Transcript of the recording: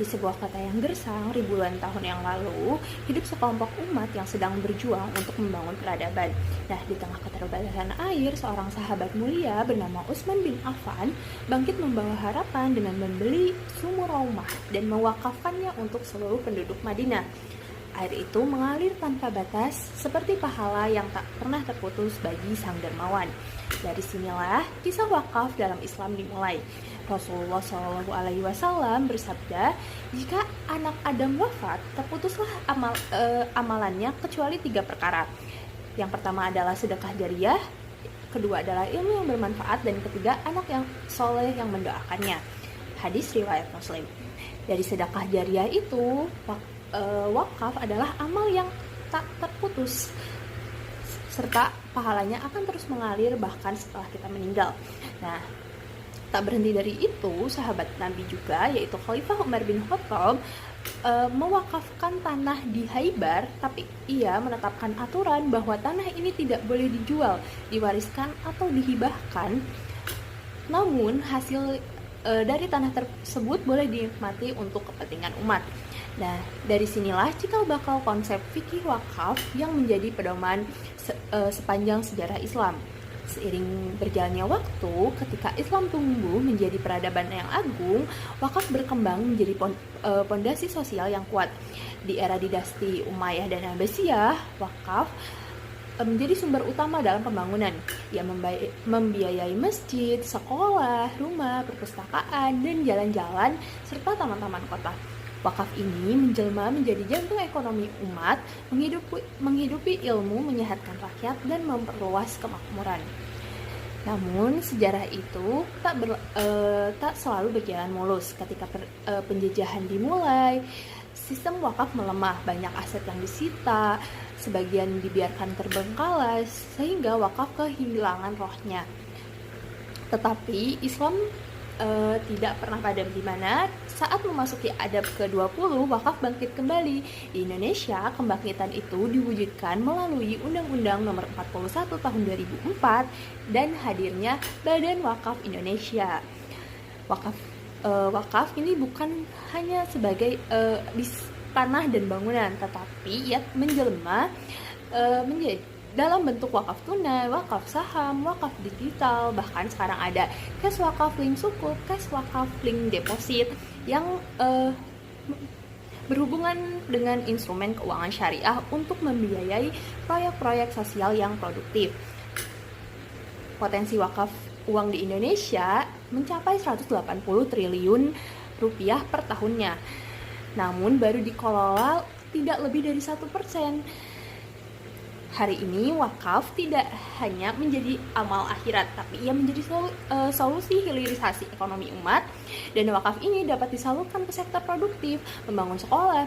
Di sebuah kota yang gersang ribuan tahun yang lalu, hidup sekelompok umat yang sedang berjuang untuk membangun peradaban. Nah, di tengah keterbatasan air, seorang sahabat mulia bernama Utsman bin Affan bangkit membawa harapan dengan membeli sumur Raumah dan mewakafkannya untuk seluruh penduduk Madinah. Air itu mengalir tanpa batas, seperti pahala yang tak pernah terputus bagi sang dermawan. Dari sinilah kisah wakaf dalam Islam dimulai. Rasulullah SAW bersabda, jika anak Adam wafat, terputuslah amalannya kecuali 3 perkara. Yang pertama adalah sedekah jariyah, kedua adalah ilmu yang bermanfaat, dan ketiga anak yang soleh yang mendoakannya. Hadis riwayat Muslim. Dari sedekah jariyah itu, wakaf adalah amal yang tak terputus, serta pahalanya akan terus mengalir bahkan setelah kita meninggal. Nah, tak berhenti dari itu, sahabat Nabi juga, yaitu Khalifah Umar bin Khattab, mewakafkan tanah di Khaybar, tapi ia menetapkan aturan bahwa tanah ini tidak boleh dijual, diwariskan atau dihibahkan. Namun hasil dari tanah tersebut boleh dinikmati untuk kepentingan umat. Nah, dari sinilah cikal bakal konsep fikih wakaf yang menjadi pedoman sepanjang sejarah Islam. Seiring berjalannya waktu, ketika Islam tumbuh menjadi peradaban yang agung, wakaf berkembang menjadi pondasi sosial yang kuat. Di era dinasti Umayyah dan Abbasiyah, wakaf menjadi sumber utama dalam pembangunan. Ia membiayai masjid, sekolah, rumah, perpustakaan, dan jalan-jalan, serta taman-taman kota. Wakaf ini menjelma menjadi jantung ekonomi umat, menghidupi ilmu, menyehatkan rakyat, dan memperluas kemakmuran. Namun sejarah itu tak selalu berjalan mulus. Ketika penjajahan dimulai, sistem wakaf melemah, banyak aset yang disita, sebagian dibiarkan terbengkalai, sehingga wakaf kehilangan rohnya. Tetapi Islam tidak pernah padam, di mana saat memasuki abad ke-20 wakaf bangkit kembali. Di Indonesia, kebangkitan itu diwujudkan melalui Undang-Undang Nomor 41 Tahun 2004 dan hadirnya Badan Wakaf Indonesia. Wakaf ini bukan hanya sebagai tanah dan bangunan, tetapi ia menjelma menjadi dalam bentuk wakaf tunai, wakaf saham, wakaf digital, bahkan sekarang ada cash wakaf link sukuk, cash wakaf link deposit yang berhubungan dengan instrumen keuangan syariah untuk membiayai proyek-proyek sosial yang produktif. Potensi wakaf uang di Indonesia mencapai 180 triliun rupiah per tahunnya. Namun baru dikelola tidak lebih dari 1%. Hari ini wakaf tidak hanya menjadi amal akhirat, tapi ia menjadi solusi hilirisasi ekonomi umat, dan wakaf ini dapat disalurkan ke sektor produktif, membangun sekolah,